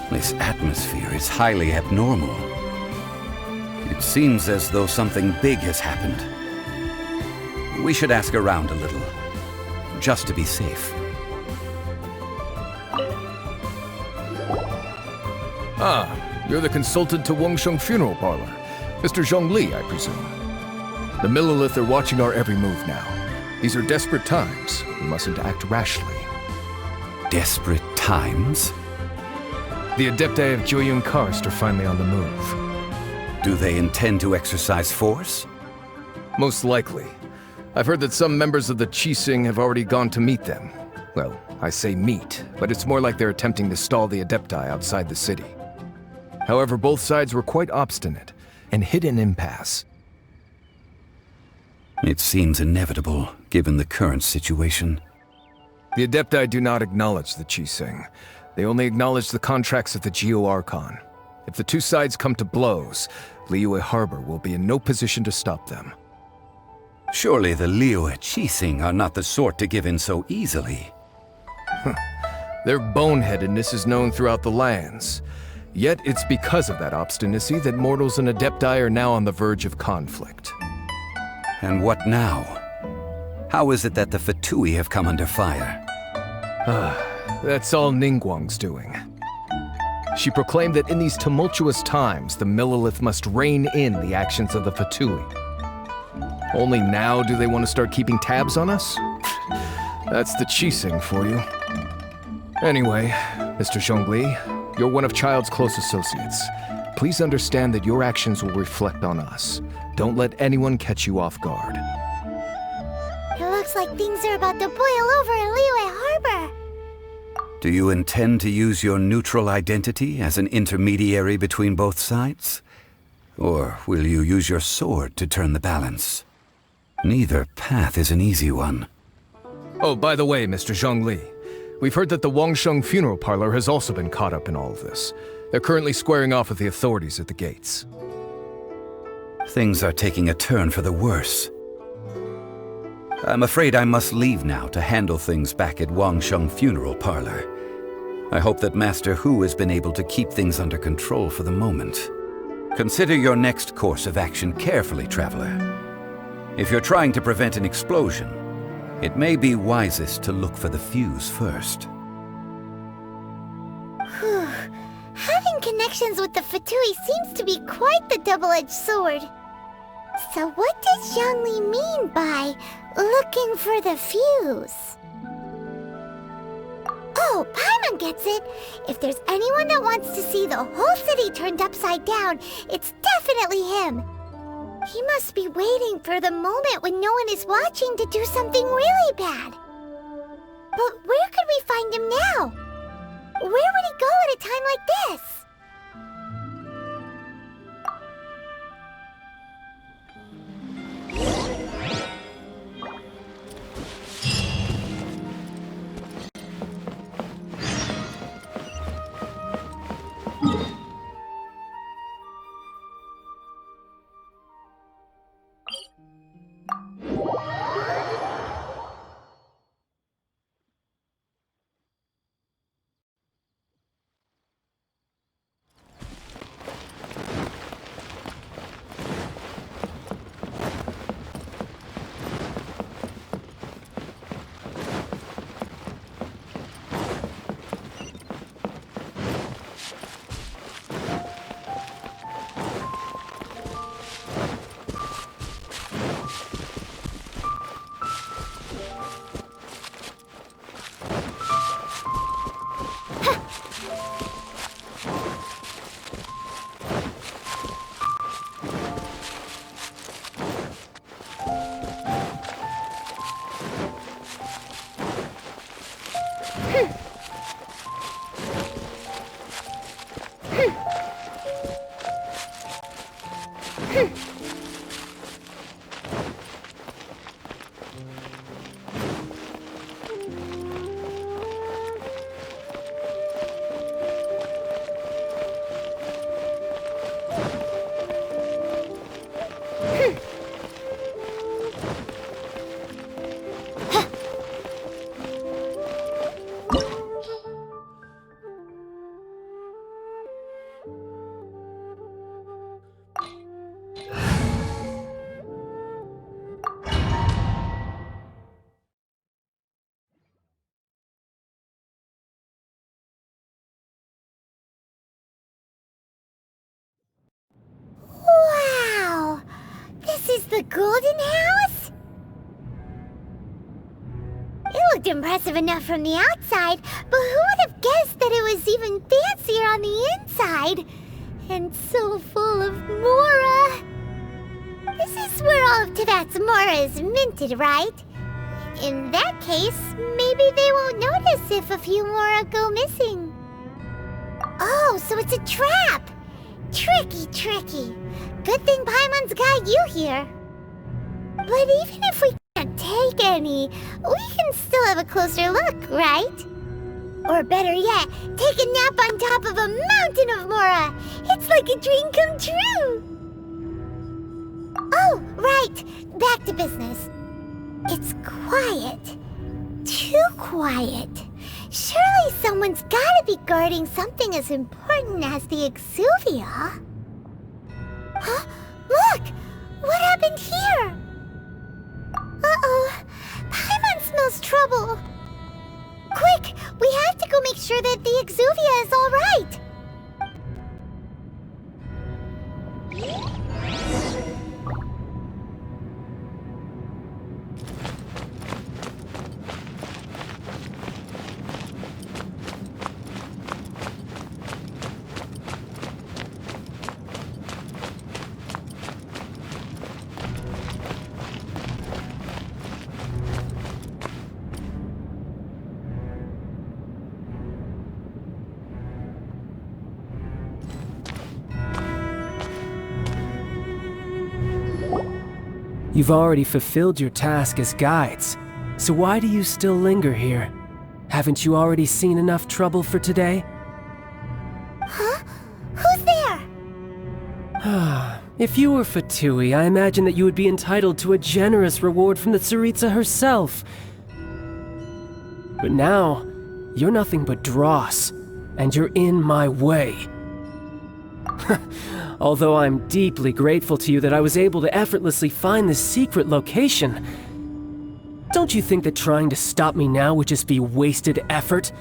This atmosphere is highly abnormal. It seems as though something big has happened. We should ask around a little, just to be safe. Ah, you're the consultant to Wangsheng Funeral Parlor. Mr. Zhongli, I presume. The Millelith are watching our every move now. These are desperate times. We mustn't act rashly. Desperate times? The Adepti of Joyun Karst are finally on the move. Do they intend to exercise force? Most likely. I've heard that some members of the Qixing have already gone to meet them. Well, I say meet, but it's more like they're attempting to stall the Adepti outside the city. However, both sides were quite obstinate and hit an impasse. It seems inevitable, given the current situation. The Adepti do not acknowledge the Qixing. They only acknowledge the contracts of the Geo-Archon. If the two sides come to blows, Liyue Harbor will be in no position to stop them. Surely the Liyue Qixing are not the sort to give in so easily. Their boneheadedness is known throughout the lands. Yet it's because of that obstinacy that mortals and Adepti are now on the verge of conflict. And what now? How is it that the Fatui have come under fire? That's all Ningguang's doing. She proclaimed that in these tumultuous times, the Millelith must rein in the actions of the Fatui. Only now do they want to start keeping tabs on us? That's the Qixing for you. Anyway, Mr. Zhongli, you're one of Child's close associates. Please understand that your actions will reflect on us. Don't let anyone catch you off guard. It looks like things are about to boil over in Liyue Harbor. Do you intend to use your neutral identity as an intermediary between both sides? Or will you use your sword to turn the balance? Neither path is an easy one. Oh, by the way, Mr. Zhongli, we've heard that the Wangsheng Funeral Parlor has also been caught up in all of this. They're currently squaring off with the authorities at the gates. Things are taking a turn for the worse. I'm afraid I must leave now to handle things back at Wangsheng Funeral Parlor. I hope that Master Hu has been able to keep things under control for the moment. Consider your next course of action carefully, Traveler. If you're trying to prevent an explosion, it may be wisest to look for the fuse first. Having connections with the Fatui seems to be quite the double-edged sword. So what does Zhongli mean by looking for the fuse? Oh, Paimon gets it! If there's anyone that wants to see the whole city turned upside down, it's definitely him! He must be waiting for the moment when no one is watching to do something really bad. But where could we find him now? Where would he go at a time like this? the Golden House? It looked impressive enough from the outside, but who would have guessed that it was even fancier on the inside? And so full of Mora. This is where all of Teyvat's Mora is minted, right? In that case, maybe they won't notice if a few Mora go missing. Oh, so it's a trap! Tricky, tricky. Good thing Paimon's got you here. But even if we can't take any, we can still have a closer look, right? Or better yet, take a nap on top of a mountain of Mora. It's like a dream come true. Oh, right. Back to business. It's quiet. Too quiet. Surely someone's gotta be guarding something as important as the Exuvia. Huh? Look! What happened here? Uh-oh. Paimon smells trouble. Quick! We have to go make sure that the Exuvia is all right. You've already fulfilled your task as guides, so why do you still linger here? Haven't you already seen enough trouble for today? Huh? Who's there? If you were Fatui, I imagine that you would be entitled to a generous reward from the Tsaritsa herself. But now, you're nothing but dross, and you're in my way. Although I'm deeply grateful to you that I was able to effortlessly find this secret location, don't you think that trying to stop me now would just be wasted effort?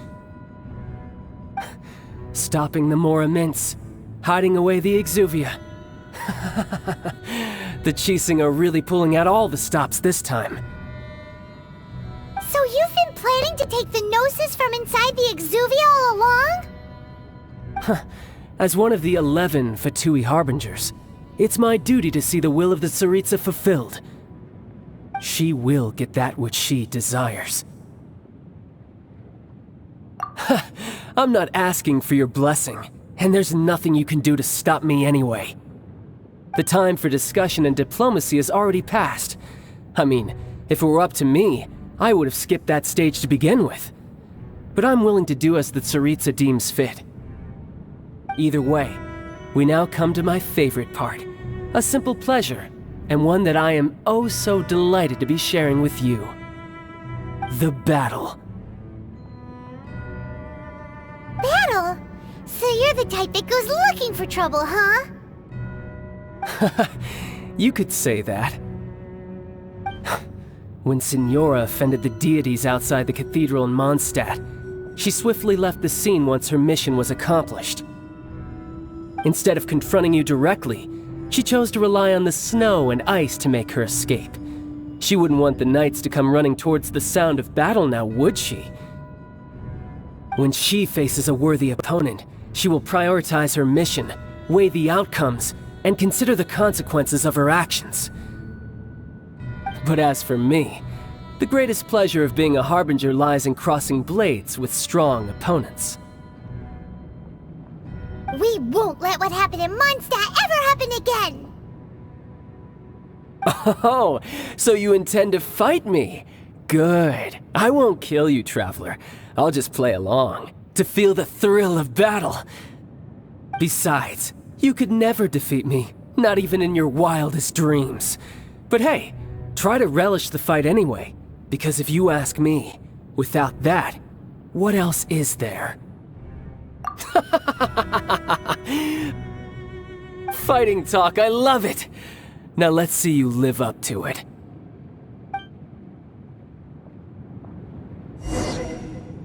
Stopping the Mora Mints, hiding away the Exuvia. The Chising are really pulling out all the stops this time. So you've been planning to take the Gnosis from inside the Exuvia all along? As one of the 11 Fatui Harbingers, it's my duty to see the will of the Tsaritsa fulfilled. She will get that which she desires. I'm not asking for your blessing, and there's nothing you can do to stop me anyway. The time for discussion and diplomacy has already passed. I mean, if it were up to me, I would have skipped that stage to begin with. But I'm willing to do as the Tsaritsa deems fit. Either way, we now come to my favorite part. A simple pleasure, and one that I am oh so delighted to be sharing with you. The battle. Battle? So you're the type that goes looking for trouble, huh? You could say that. When Signora offended the deities outside the cathedral in Mondstadt, she swiftly left the scene once her mission was accomplished. Instead of confronting you directly, she chose to rely on the snow and ice to make her escape. She wouldn't want the knights to come running towards the sound of battle now, would she? When she faces a worthy opponent, she will prioritize her mission, weigh the outcomes, and consider the consequences of her actions. But as for me, the greatest pleasure of being a Harbinger lies in crossing blades with strong opponents. We won't let what happened in Mondstadt ever happen again! Oh, so you intend to fight me? Good. I won't kill you, Traveler. I'll just play along, to feel the thrill of battle. Besides, you could never defeat me, not even in your wildest dreams. But hey, try to relish the fight anyway, because if you ask me, without that, what else is there? Fighting talk, I love it! Now let's see you live up to it.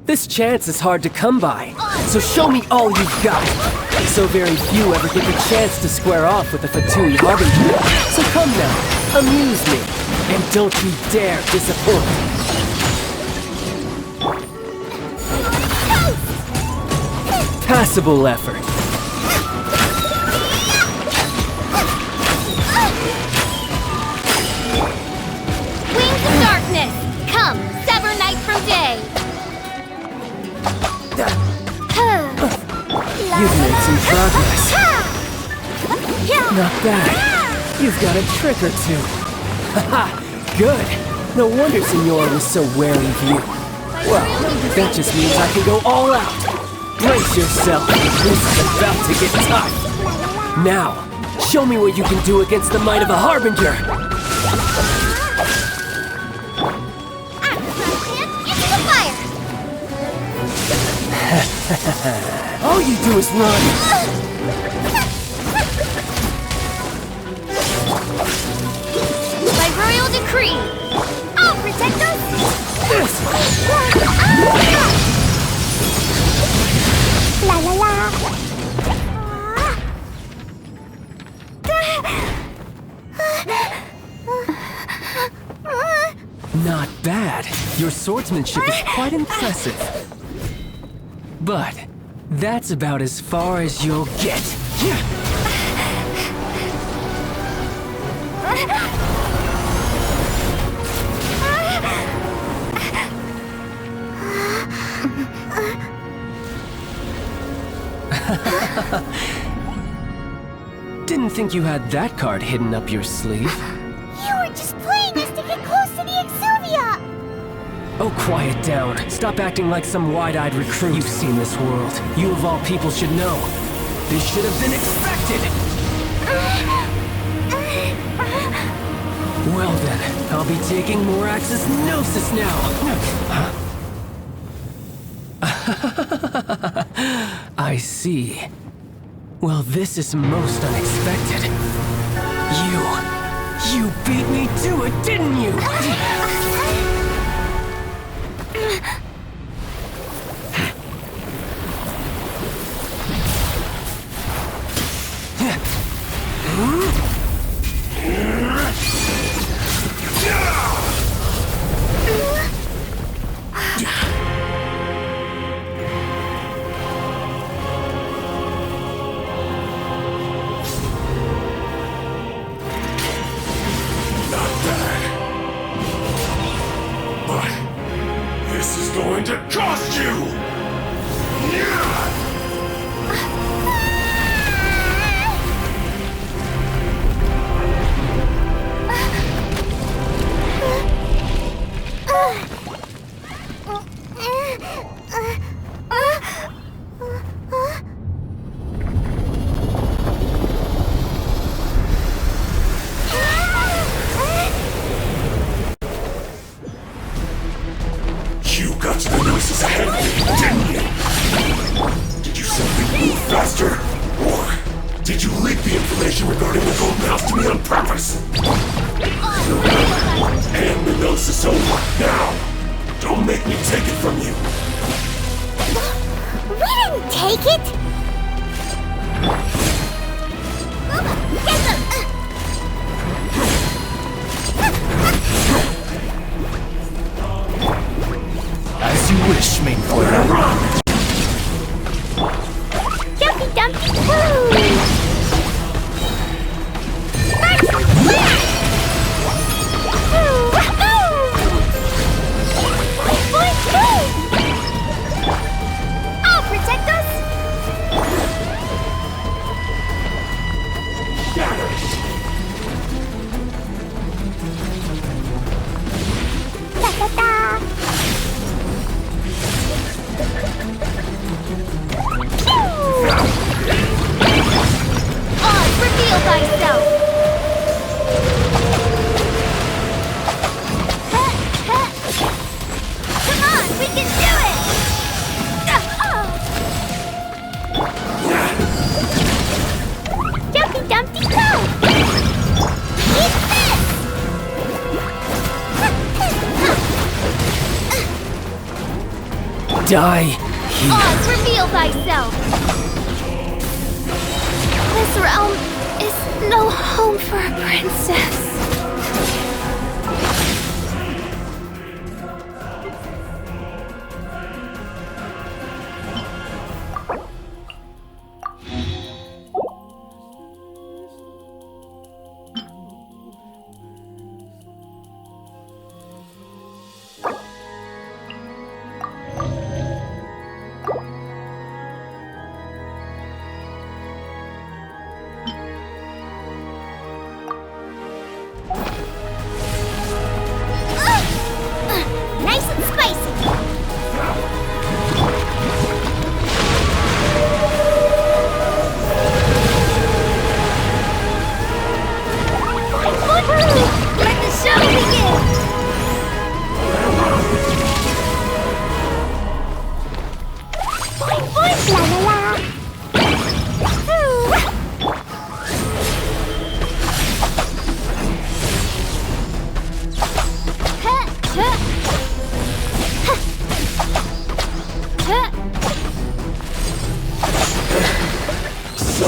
This chance is hard to come by, so show me all you've got. So very few ever get the chance to square off with a Fatui Harbinger. So come now, Amuse me, and don't you dare disappoint. Passable effort. Wings of darkness, come, sever night from day. You've made some progress. Not bad. You've got a trick or two. Haha, good. No wonder Senor was so wary of you. Well, that just means I can go all out. Brace yourself. This is about to get tough. Now, show me what you can do against the might of a Harbinger. Into the fire! All you do is run. By royal decree, I'll protect us! This! La la la! Not bad. Your swordsmanship is quite impressive. But that's about as far as you'll get. Didn't think you had that card hidden up your sleeve. You were just playing us to get close to the Exuvia! Oh, quiet down. Stop acting like some wide-eyed recruit. You've seen this world. You of all people should know. This should have been expected! Well then, I'll be taking more Axis Gnosis now! I see. Well, this is most unexpected. You beat me to it, didn't you? Going to cost you! You got to the Gnosis ahead of me, didn't you? Did you simply move faster? Or did you leak the information regarding the Golden House to me on purpose? And the Gnosis over, now! Don't make me take it from you! We didn't take it! Get them! As you wish, main foreigner. Dumpy Dumpy Woo! I'll protect us! Da da da! Reveal thyself! Come on, we can do it! Dumpty Dumpty go! Eat this! Die! Oz, reveal thyself! This realm is no home for a princess.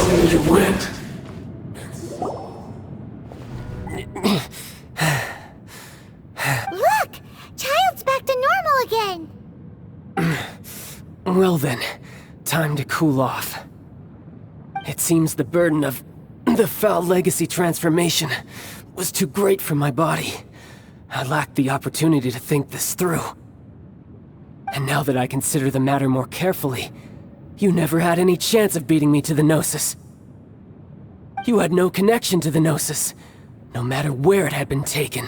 tell me where you went? Look! Child's back to normal again! Well then, time to cool off. It seems the burden of the foul legacy transformation was too great for my body. I lacked the opportunity to think this through. And now that I consider the matter more carefully, you never had any chance of beating me to the Gnosis. You had no connection to the Gnosis, no matter where it had been taken.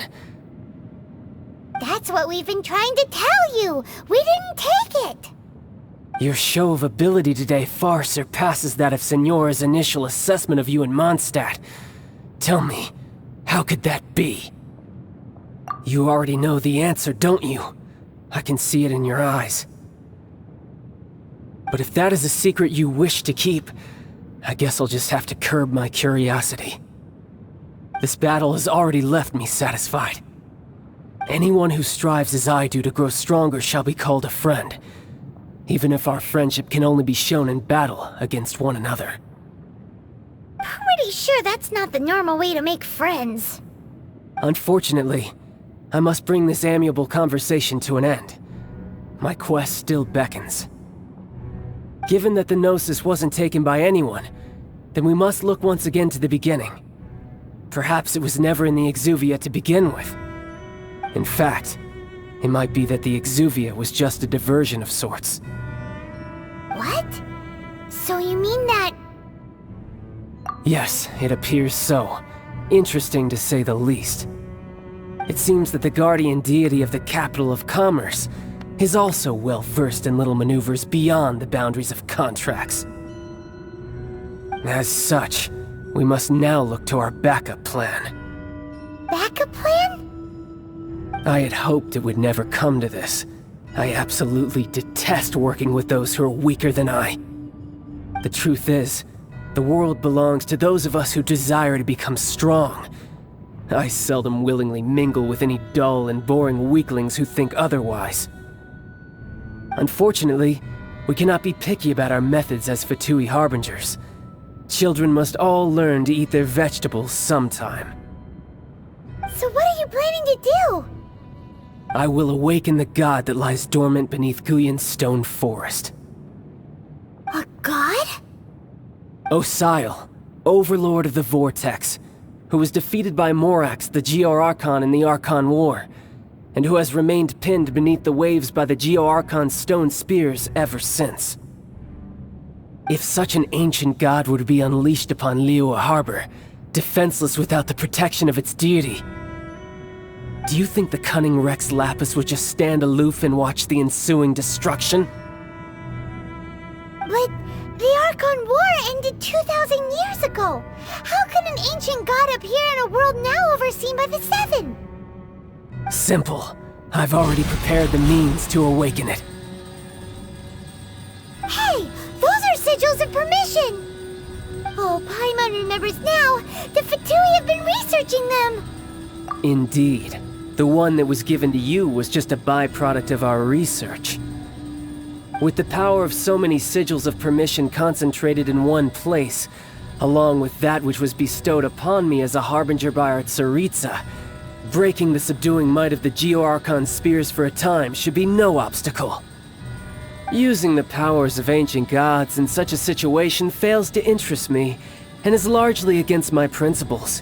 That's what we've been trying to tell you! We didn't take it! Your show of ability today far surpasses that of Signora's initial assessment of you in Mondstadt. Tell me, how could that be? You already know the answer, don't you? I can see it in your eyes. But if that is a secret you wish to keep, I guess I'll just have to curb my curiosity. This battle has already left me satisfied. Anyone who strives as I do to grow stronger shall be called a friend, even if our friendship can only be shown in battle against one another. Pretty sure that's not the normal way to make friends. Unfortunately, I must bring this amiable conversation to an end. My quest still beckons. Given that the Gnosis wasn't taken by anyone, then we must look once again to the beginning. Perhaps it was never in the Exuvia to begin with. In fact, it might be that the Exuvia was just a diversion of sorts. What? So you mean that... Yes, it appears so. Interesting to say the least. It seems that the guardian deity of the capital of commerce is also well versed in little maneuvers beyond the boundaries of contracts. As such, we must now look to our backup plan. backup plan? I had hoped it would never come to this. I absolutely detest working with those who are weaker than I. The truth is, the world belongs to those of us who desire to become strong. I seldom willingly mingle with any dull and boring weaklings who think otherwise. Unfortunately, we cannot be picky about our methods as Fatui Harbingers. Children must all learn to eat their vegetables sometime. So what are you planning to do? I will awaken the god that lies dormant beneath Guyon's stone forest. A god? Osile, overlord of the Vortex, who was defeated by Morax, the Geo-Archon in the Archon War, and who has remained pinned beneath the waves by the Geo-Archon's stone spears ever since. If such an ancient god were to be unleashed upon Liyue Harbor, defenseless without the protection of its deity, do you think the cunning Rex Lapis would just stand aloof and watch the ensuing destruction? But the Archon War ended 2,000 years ago. How can an ancient god appear in a world now overseen by the Seven? Simple. I've already prepared the means to awaken it. Hey, those are sigils of permission! Oh, Paimon remembers now. The Fatui have been researching them! Indeed. The one that was given to you was just a byproduct of our research. With the power of so many sigils of permission concentrated in one place, along with that which was bestowed upon me as a harbinger by our Tsaritsa, breaking the subduing might of the Geo-Archon spears for a time should be no obstacle. Using the powers of ancient gods in such a situation fails to interest me, and is largely against my principles.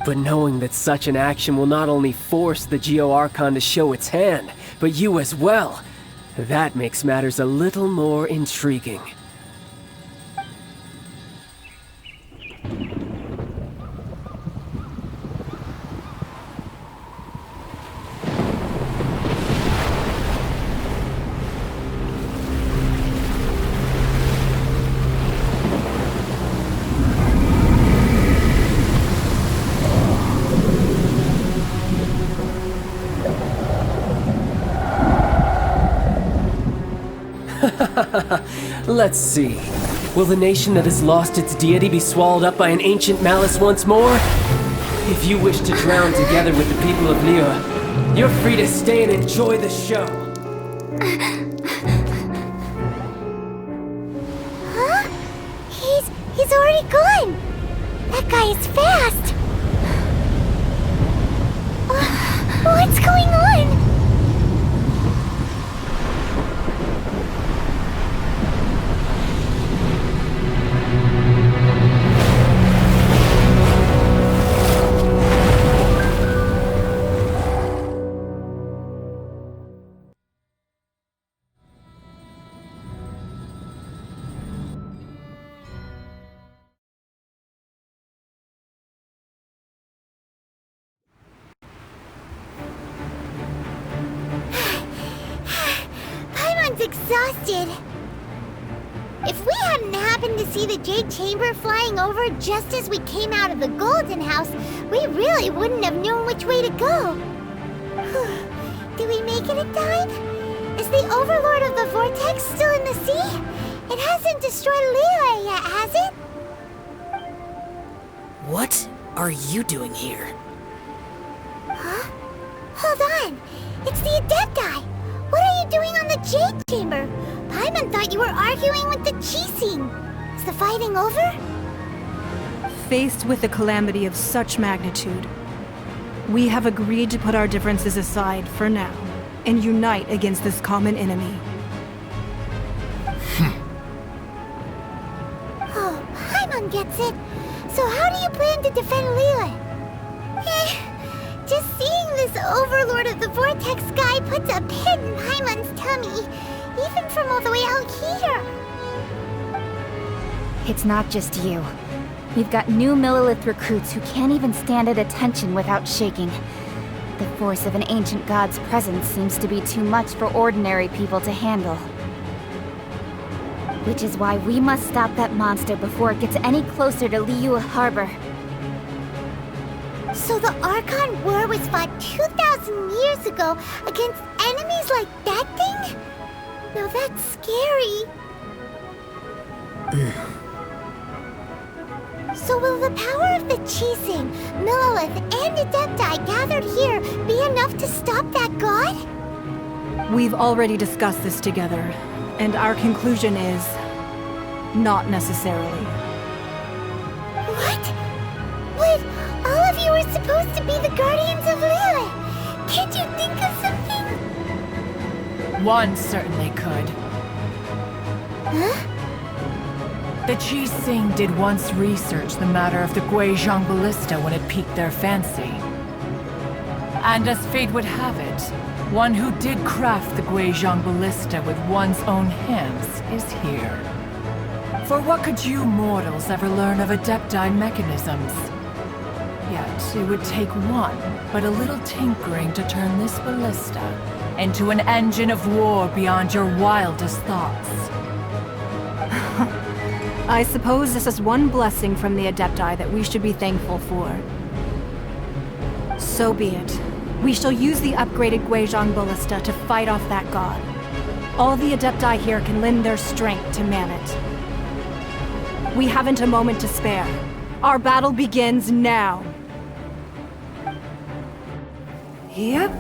But knowing that such an action will not only force the Geo-Archon to show its hand, but you as well, that makes matters a little more intriguing. Let's see. Will the nation that has lost its deity be swallowed up by an ancient malice once more? If you wish to drown together with the people of Liyue, you're free to stay and enjoy the show. Huh? He's already gone! That guy is fast! What's going on? Exhausted. If we hadn't happened to see the Jade Chamber flying over just as we came out of the Golden House, we really wouldn't have known which way to go. Do we make it in time? Is the Overlord of the Vortex still in the sea? It hasn't destroyed Liyue yet, has it? What are you doing here? Huh? Hold on. It's the Adepti. What are you doing on the Jade Chamber? Paimon thought you were arguing with the Qixing. Is the fighting over? Faced with a calamity of such magnitude, we have agreed to put our differences aside for now and unite against this common enemy. Oh, Paimon gets it. So how do you plan to defend Liyue? Just seeing this Overlord of the Vortex guy puts a pit in Paimon's tummy, even from all the way out here. It's not just you. We've got new Millilith recruits who can't even stand at attention without shaking. The force of an ancient god's presence seems to be too much for ordinary people to handle. Which is why we must stop that monster before it gets any closer to Liyue Harbor. So the Archon War was fought 2,000 years ago against enemies like that thing? Now that's scary. So will the power of the Qixing, Millilith, and Adepti gathered here be enough to stop that god? We've already discussed this together, and our conclusion is... not necessarily. What? But all of you were supposed to be the guardians of Liyue. Can't you think of something? One certainly could. Huh? The Qixing did once research the matter of the Guizhong Ballista when it piqued their fancy. And as fate would have it, one who did craft the Guizhong Ballista with one's own hands is here. For what could you mortals ever learn of Adepti mechanisms? Yet it would take one, but a little tinkering to turn this ballista into an engine of war beyond your wildest thoughts. I suppose this is one blessing from the Adepti that we should be thankful for. So be it. We shall use the upgraded Guizhong Ballista to fight off that god. All the Adepti here can lend their strength to man it. We haven't a moment to spare. Our battle begins now. Yep.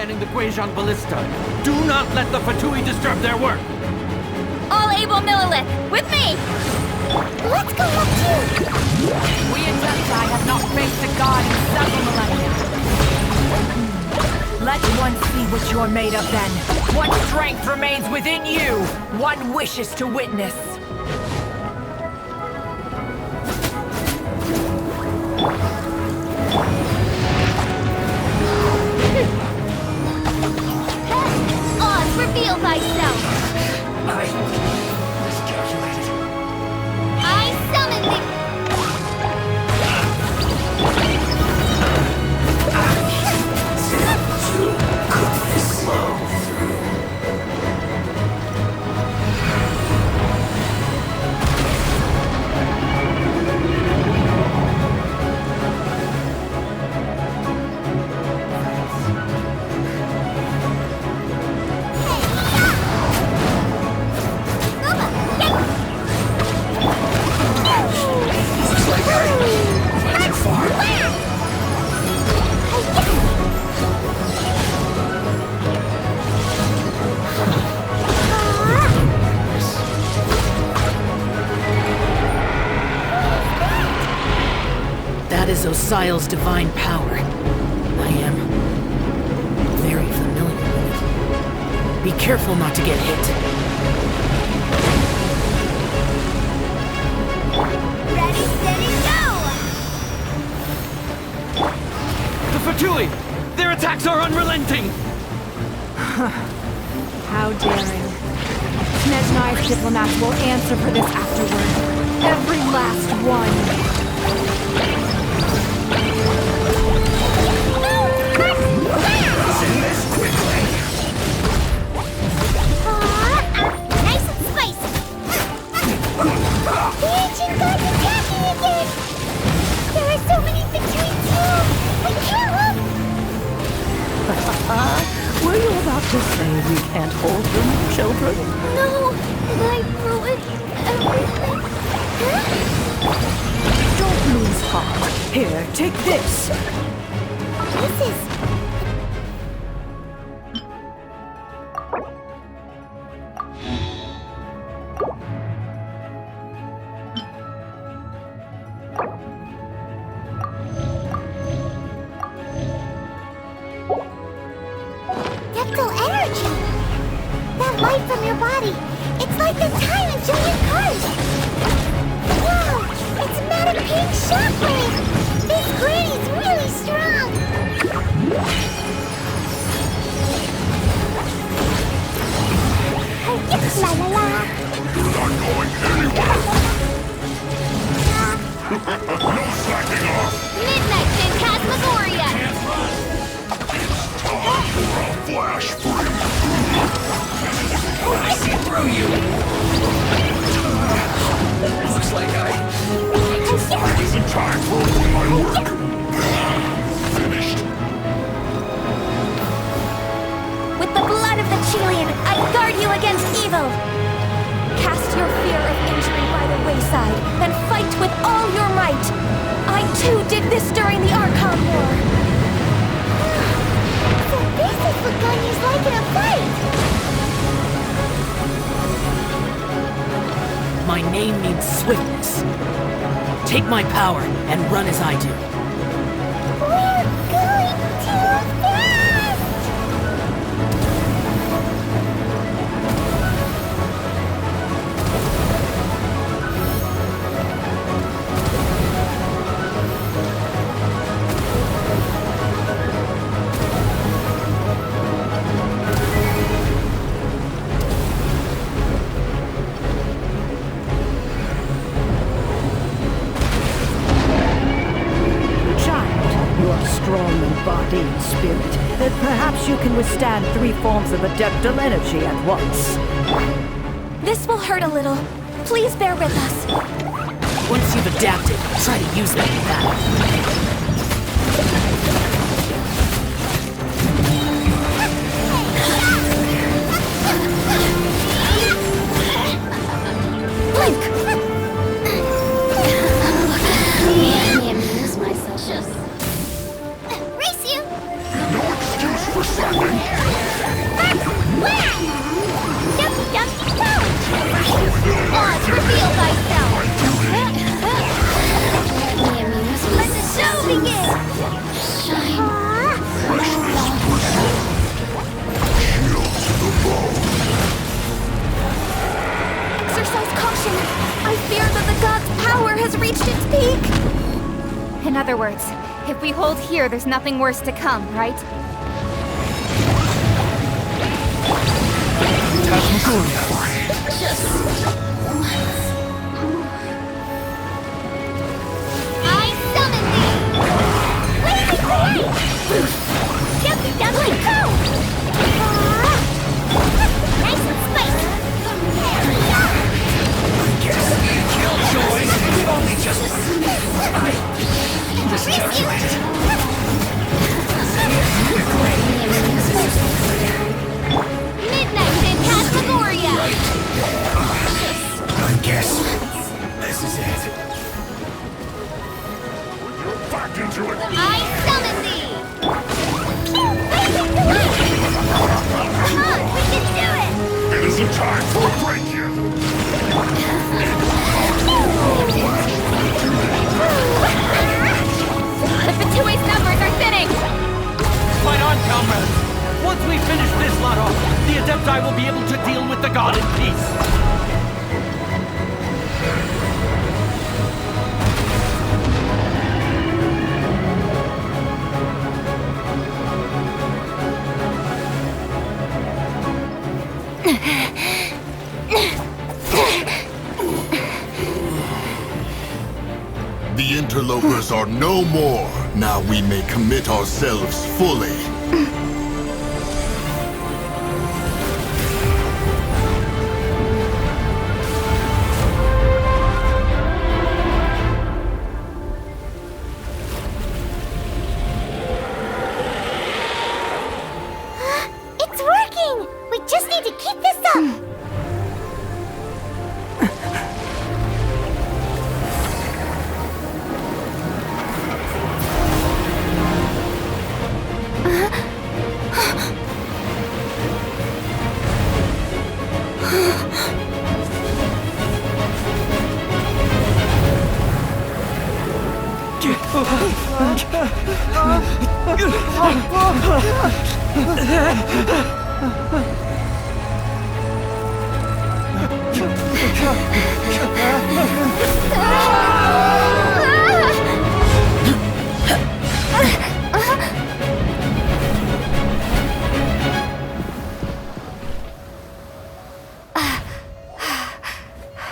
manning the Guizhong Ballista. Do not let the Fatui disturb their work! All able Millilith, with me! Let's go up too! We in Adepti have not faced a god in several millennia. Let one see what you're made of then. What strength remains within you? One wishes to witness. Oz, reveal thyself! I miscalculated. I summon thee! That is Osial's divine power. I am very familiar with it. Be careful not to get hit. Ready, steady, go! The Fatui! Their attacks are unrelenting! How daring. Snezhnai's diplomats will answer for this afterward. Every last one. Nice and spicy! The ancient god's attacking again! There are so many Fatui too! I can't look! Were you about to say we can't hold them, children? No! I ruined everything! Don't lose heart. Here, take this. This is... Deptal energy! That light from your body! It's like the time in Julian Cars! Wow! It's made of pink shockwave! This granny's really strong! La la la! You're not going anywhere! No slacking off! Midnight Phantasmagoria! Time for a flash freeze! I see through you! Looks like It isn't time for my work! Finished. With the blood of the Chilean, I guard you against evil! Cast your fear of injury by the wayside, and fight with all your might! I too did this during the Archon War! So this is what Ganyu's like in a fight! My name means swiftness. Take my power and run as I do. We're going too fast! Strong in body and spirit, that perhaps you can withstand 3 forms of adeptal energy at once. This will hurt a little. Please bear with us. Once you've adapted, try to use that in battle. Reveal thyself! Show me! afterwards. If we hold here, there's nothing worse to come, right? I summon thee! Blazing light! Jumpy doubly go! Nice and spicy! Killjoy! Only just miscalculated. Midnight Phantasmagoria! I guess this is it. Back into it! I summon thee! Blazing light! Come on, we can do it! It isn't time for a break yet! The Fatui's numbers are thinning! Fight on, comrades! Once we finish this lot off, the Adepti will be able to deal with the god in peace! The interlopers are no more. Now we may commit ourselves fully. It's working! We just need to keep this up!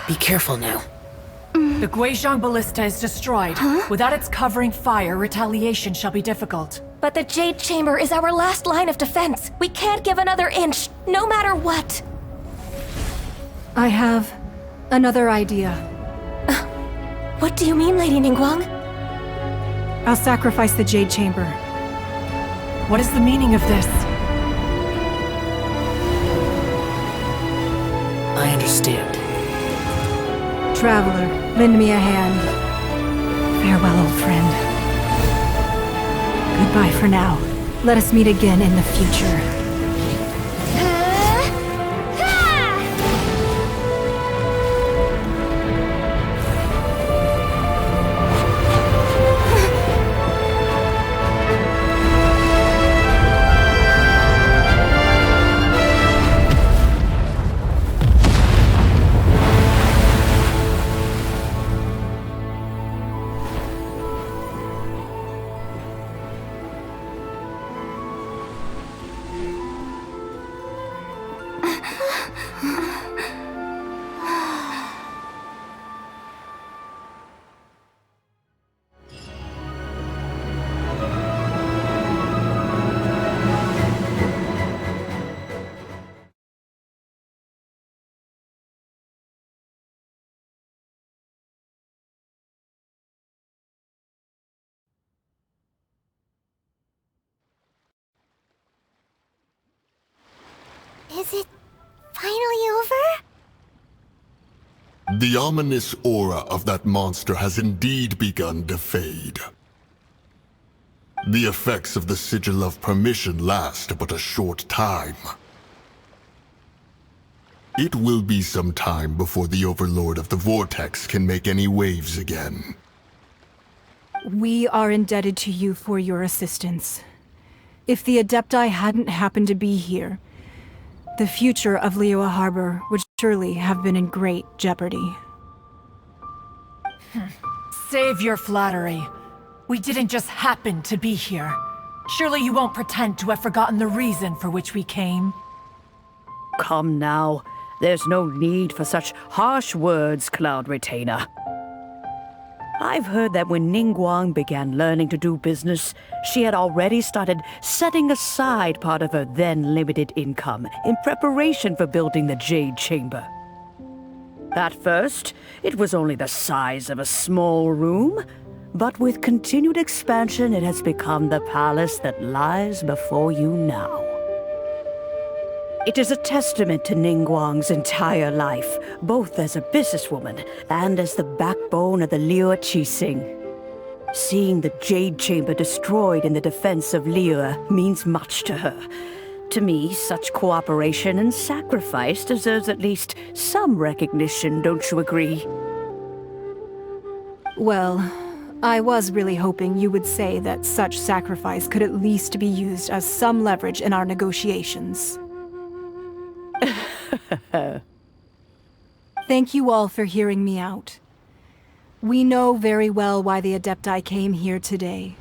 Be careful now. The Guizhong Ballista is destroyed. Without its covering fire, retaliation shall be difficult. But the Jade Chamber is our last line of defense. We can't give another inch, no matter what. I have another idea. What do you mean, Lady Ningguang? I'll sacrifice the Jade Chamber. What is the meaning of this? I understand. Traveler, lend me a hand. Farewell, old friend. Goodbye for now. Let us meet again in the future. Is it finally over? The ominous aura of that monster has indeed begun to fade. The effects of the Sigil of Permission last but a short time. It will be some time before the Overlord of the Vortex can make any waves again. We are indebted to you for your assistance. If the Adepti hadn't happened to be here, the future of Liyue Harbor would surely have been in great jeopardy. Save your flattery. We didn't just happen to be here. Surely you won't pretend to have forgotten the reason for which we came. Come now. There's no need for such harsh words, Cloud Retainer. I've heard that when Ningguang began learning to do business, she had already started setting aside part of her then limited income in preparation for building the Jade Chamber. At first, it was only the size of a small room, but with continued expansion, it has become the palace that lies before you now. It is a testament to Ningguang's entire life, both as a businesswoman and as the backbone of the Liyue Qixing. Seeing the Jade Chamber destroyed in the defense of Liyue means much to her. To me, such cooperation and sacrifice deserves at least some recognition, don't you agree? Well, I was really hoping you would say that such sacrifice could at least be used as some leverage in our negotiations. Thank you all for hearing me out. We know very well why the Adepti came here today.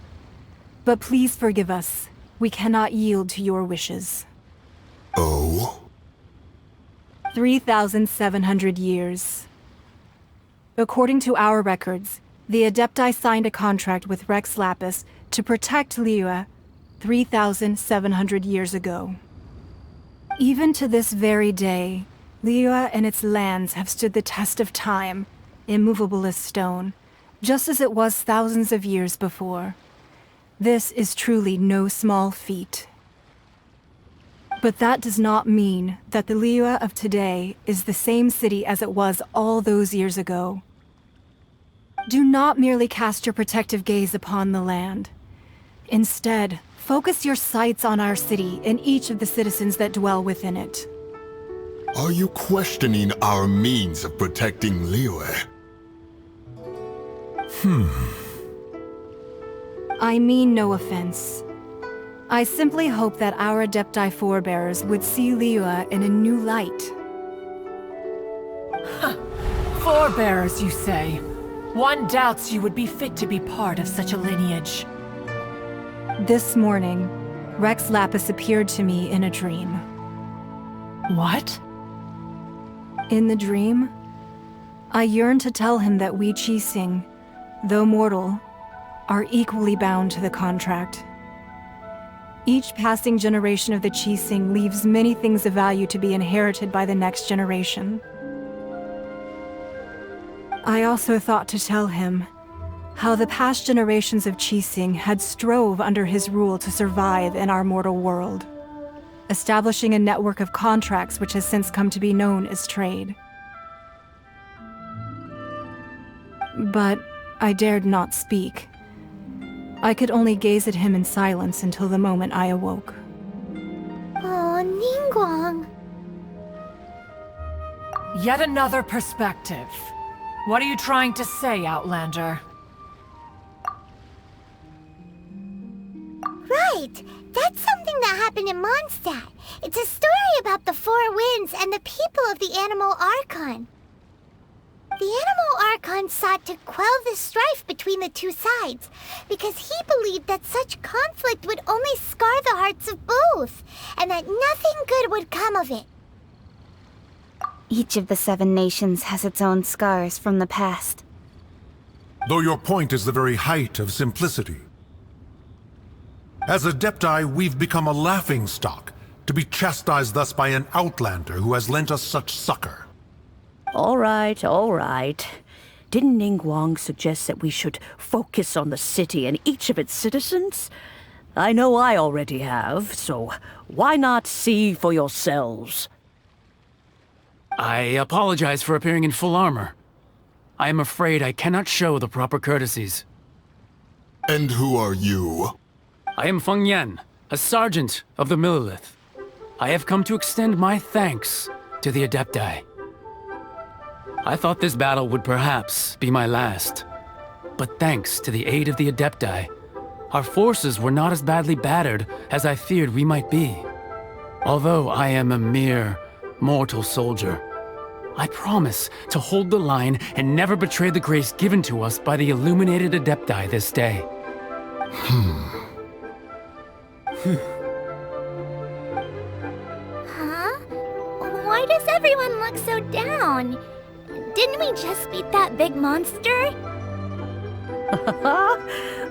But please forgive us. We cannot yield to your wishes. Oh? 3,700 years. According to our records, the Adepti signed a contract with Rex Lapis to protect Liyue 3,700 years ago. Even to this very day, Liyue and its lands have stood the test of time, immovable as stone, just as it was thousands of years before. This is truly no small feat. But that does not mean that the Liyue of today is the same city as it was all those years ago. Do not merely cast your protective gaze upon the land. Instead, focus your sights on our city and each of the citizens that dwell within it. Are you questioning our means of protecting Liyue? I mean no offense. I simply hope that our Adepti forebears would see Liyue in a new light. Forebearers, you say? One doubts you would be fit to be part of such a lineage. This morning, Rex Lapis appeared to me in a dream. What? In the dream, I yearned to tell him that we Qixing, though mortal, are equally bound to the contract. Each passing generation of the Qixing leaves many things of value to be inherited by the next generation. I also thought to tell him how the past generations of Qixing had strove under his rule to survive in our mortal world, establishing a network of contracts which has since come to be known as trade. But I dared not speak. I could only gaze at him in silence until the moment I awoke. Oh, Ningguang. Yet another perspective. What are you trying to say, Outlander? Right! That's something that happened in Mondstadt. It's a story about the Four Winds and the people of the Animal Archon. The Animal Archon sought to quell the strife between the two sides, because he believed that such conflict would only scar the hearts of both, and that nothing good would come of it. Each of the 7 nations has its own scars from the past. Though your point is the very height of simplicity. As Adepti, we've become a laughingstock, to be chastised thus by an outlander who has lent us such succor. All right, all right. Didn't Ningguang suggest that we should focus on the city and each of its citizens? I know I already have, so why not see for yourselves? I apologize for appearing in full armor. I am afraid I cannot show the proper courtesies. And who are you? I am Feng Yan, a sergeant of the Millelith. I have come to extend my thanks to the Adepti. I thought this battle would perhaps be my last. But thanks to the aid of the Adepti, our forces were not as badly battered as I feared we might be. Although I am a mere mortal soldier, I promise to hold the line and never betray the grace given to us by the illuminated Adepti this day. Huh? Why does everyone look so down? Didn't we just beat that big monster?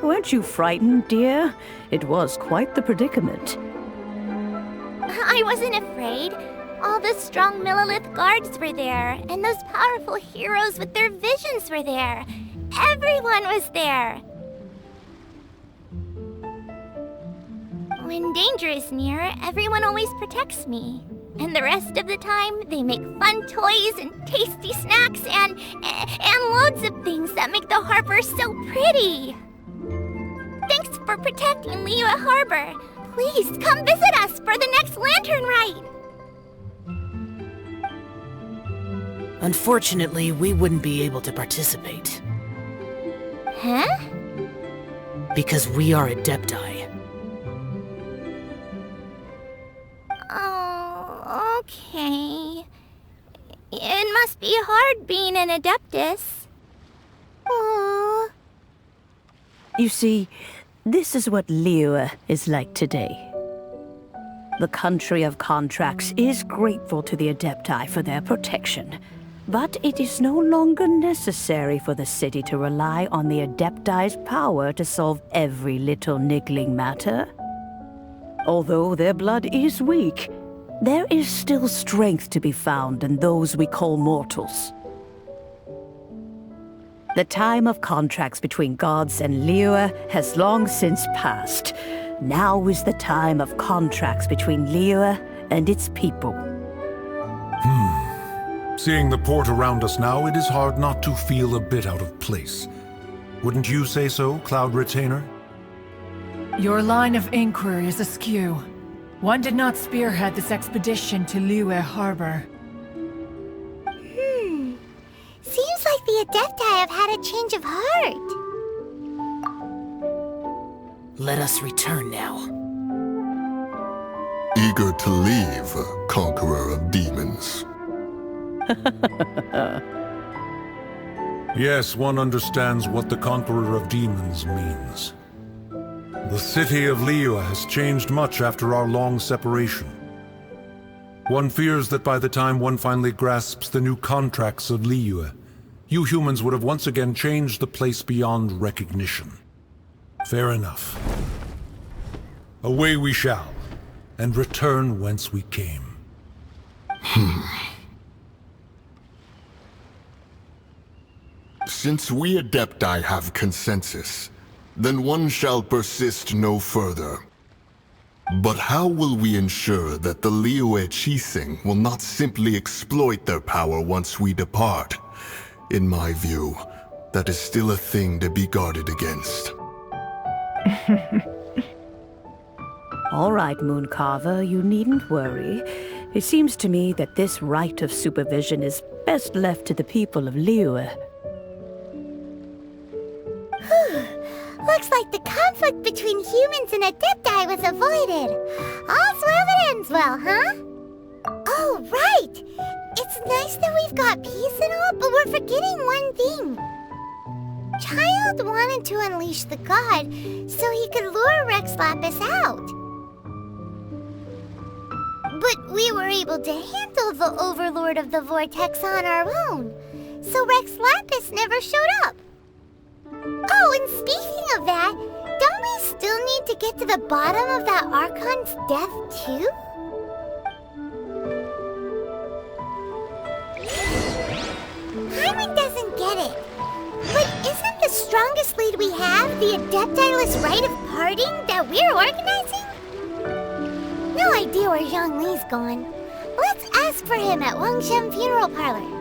Weren't you frightened, dear? It was quite the predicament. I wasn't afraid. All the strong Millilith guards were there, and those powerful heroes with their visions were there. Everyone was there. When danger is near, everyone always protects me. And the rest of the time, they make fun toys and tasty snacks and loads of things that make the harbor so pretty. Thanks for protecting Liyue Harbor. Please come visit us for the next lantern rite. Unfortunately, we wouldn't be able to participate. Huh? Because we are Adepti. Oh, okay. It must be hard being an Adeptus. Aww. You see, this is what Liyue is like today. The country of contracts is grateful to the Adepti for their protection, but it is no longer necessary for the city to rely on the Adepti's power to solve every little niggling matter. Although their blood is weak, there is still strength to be found in those we call mortals. The time of contracts between gods and Liyue has long since passed. Now is the time of contracts between Liyue and its people. Seeing the port around us now, it is hard not to feel a bit out of place. Wouldn't you say so, Cloud Retainer? Your line of inquiry is askew. One did not spearhead this expedition to Liyue Harbor. Seems like the Adepti have had a change of heart. Let us return now. Eager to leave, conqueror of demons. Yes, one understands what the Conqueror of Demons means. The city of Liyue has changed much after our long separation. One fears that by the time one finally grasps the new contracts of Liyue, you humans would have once again changed the place beyond recognition. Fair enough. Away we shall, and return whence we came. Since we Adepti have consensus, then one shall persist no further. But how will we ensure that the Liyue Qixing will not simply exploit their power once we depart? In my view, that is still a thing to be guarded against. All right, Mooncarver, you needn't worry. It seems to me that this right of supervision is best left to the people of Liyue. Looks like the conflict between humans and Adepti was avoided. All's well that ends well, huh? Oh, right! It's nice that we've got peace and all, but we're forgetting one thing. Child wanted to unleash the god so he could lure Rex Lapis out. But we were able to handle the Overlord of the Vortex on our own, so Rex Lapis never showed up. Oh, and speaking of that, don't we still need to get to the bottom of that Archon's death, too? Hyman doesn't get it. But isn't the strongest lead we have the Adepti-less rite of parting that we're organizing? No idea where Zhang Li's gone. Let's ask for him at Wangshen Funeral Parlor.